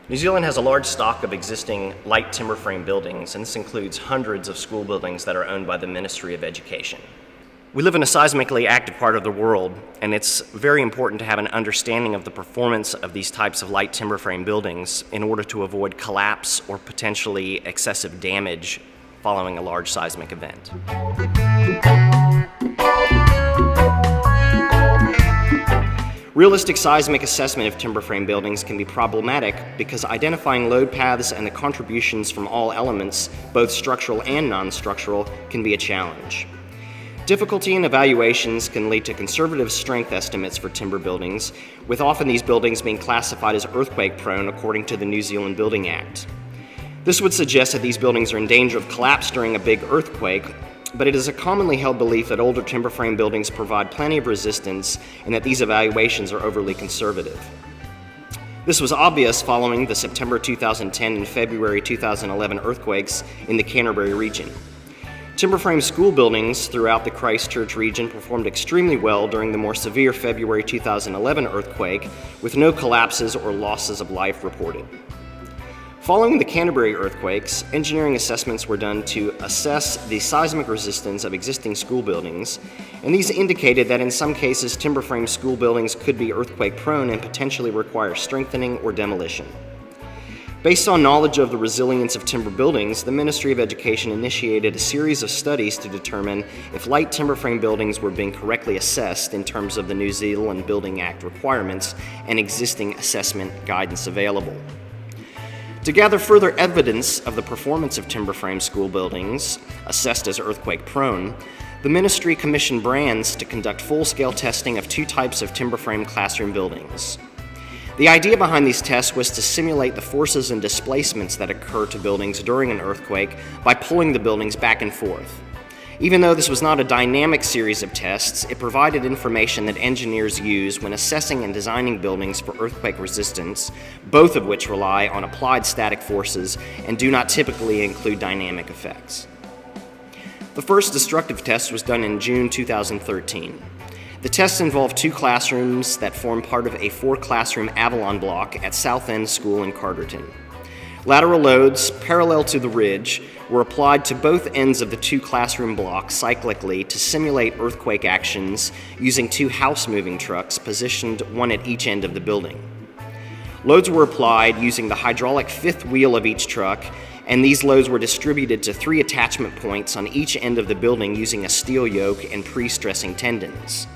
New Zealand has a large stock of existing light timber frame buildings, and this includes hundreds of school buildings that are owned by the Ministry of Education. We live in a seismically active part of the world, and it's very important to have an understanding of the performance of these types of light timber frame buildings in order to avoid collapse or potentially excessive damage following a large seismic event. Realistic seismic assessment of timber frame buildings can be problematic because identifying load paths and the contributions from all elements, both structural and non-structural, can be a challenge. Difficulty in evaluations can lead to conservative strength estimates for timber buildings, with often these buildings being classified as earthquake-prone according to the New Zealand Building Act. This would suggest that these buildings are in danger of collapse during a big earthquake, but it is a commonly held belief that older timber frame buildings provide plenty of resistance and that these evaluations are overly conservative. This was obvious following the September 2010 and February 2011 earthquakes in the Canterbury region. Timber frame school buildings throughout the Christchurch region performed extremely well during the more severe February 2011 earthquake, with no collapses or losses of life reported. Following the Canterbury earthquakes, engineering assessments were done to assess the seismic resistance of existing school buildings, and these indicated that in some cases timber frame school buildings could be earthquake prone and potentially require strengthening or demolition. Based on knowledge of the resilience of timber buildings, the Ministry of Education initiated a series of studies to determine if light timber frame buildings were being correctly assessed in terms of the New Zealand Building Act requirements and existing assessment guidance available. To gather further evidence of the performance of timber frame school buildings assessed as earthquake prone, the ministry commissioned BRANZ to conduct full-scale testing of two types of timber frame classroom buildings. The idea behind these tests was to simulate the forces and displacements that occur to buildings during an earthquake by pulling the buildings back and forth. Even though this was not a dynamic series of tests, it provided information that engineers use when assessing and designing buildings for earthquake resistance, both of which rely on applied static forces and do not typically include dynamic effects. The first destructive test was done in June 2013. The tests involved two classrooms that form part of a 4-classroom Avalon block at South End School in Carterton. Lateral loads, parallel to the ridge, were applied to both ends of the two classroom blocks cyclically to simulate earthquake actions using two house-moving trucks positioned one at each end of the building. Loads were applied using the hydraulic fifth wheel of each truck, and these loads were distributed to 3 attachment points on each end of the building using a steel yoke and pre-stressing tendons.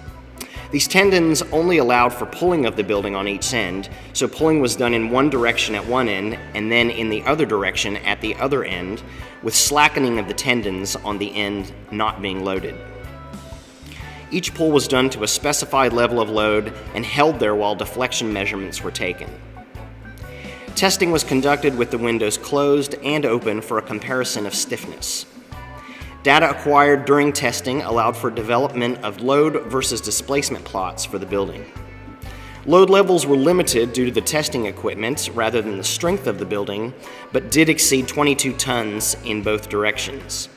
These tendons only allowed for pulling of the building on each end, so pulling was done in one direction at one end and then in the other direction at the other end, with slackening of the tendons on the end not being loaded. Each pull was done to a specified level of load and held there while deflection measurements were taken. Testing was conducted with the windows closed and open for a comparison of stiffness. Data acquired during testing allowed for development of load versus displacement plots for the building. Load levels were limited due to the testing equipment rather than the strength of the building, but did exceed 22 tons in both directions.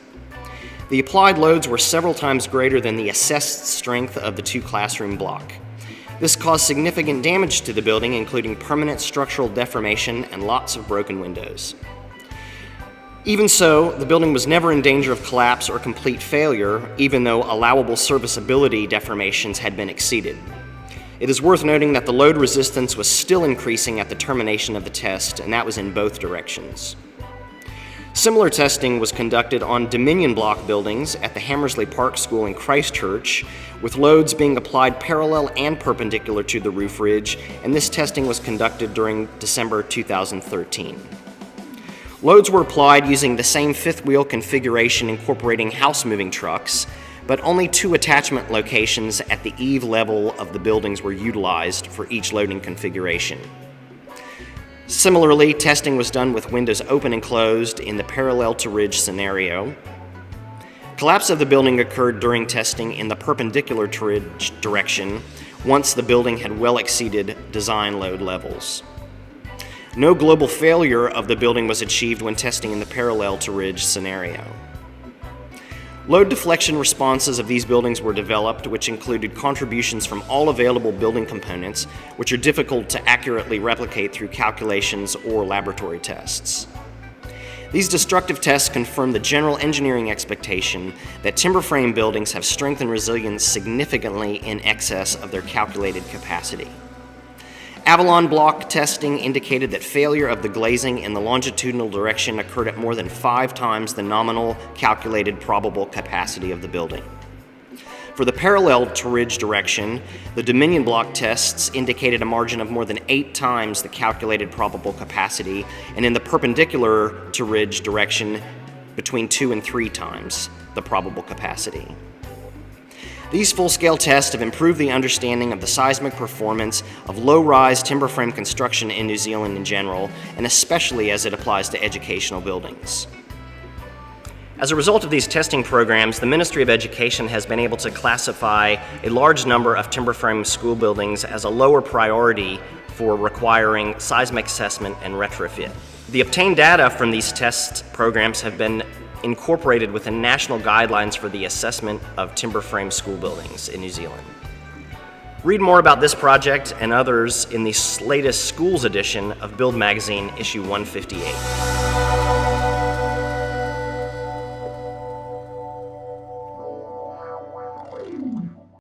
The applied loads were several times greater than the assessed strength of the 2-classroom block. This caused significant damage to the building, including permanent structural deformation and lots of broken windows. Even so, the building was never in danger of collapse or complete failure, even though allowable serviceability deformations had been exceeded. It is worth noting that the load resistance was still increasing at the termination of the test, and that was in both directions. Similar testing was conducted on Dominion block buildings at the Hammersley Park School in Christchurch, with loads being applied parallel and perpendicular to the roof ridge, and this testing was conducted during December 2013. Loads were applied using the same fifth wheel configuration incorporating house-moving trucks, but only 2 attachment locations at the eave level of the buildings were utilized for each loading configuration. Similarly, testing was done with windows open and closed in the parallel to ridge scenario. Collapse of the building occurred during testing in the perpendicular to ridge direction once the building had well exceeded design load levels. No global failure of the building was achieved when testing in the parallel to ridge scenario. Load deflection responses of these buildings were developed, which included contributions from all available building components, which are difficult to accurately replicate through calculations or laboratory tests. These destructive tests confirm the general engineering expectation that timber frame buildings have strength and resilience significantly in excess of their calculated capacity. Avalon block testing indicated that failure of the glazing in the longitudinal direction occurred at more than 5 times the nominal calculated probable capacity of the building. For the parallel to ridge direction, the Dominion block tests indicated a margin of more than 8 times the calculated probable capacity, and in the perpendicular to ridge direction, between 2 and 3 times the probable capacity. These full-scale tests have improved the understanding of the seismic performance of low-rise timber frame construction in New Zealand in general, and especially as it applies to educational buildings. As a result of these testing programs, the Ministry of Education has been able to classify a large number of timber frame school buildings as a lower priority for requiring seismic assessment and retrofit. The obtained data from these test programs have been incorporated within national guidelines for the assessment of timber frame school buildings in New Zealand. Read more about this project and others in the latest Schools edition of Build Magazine, issue 158.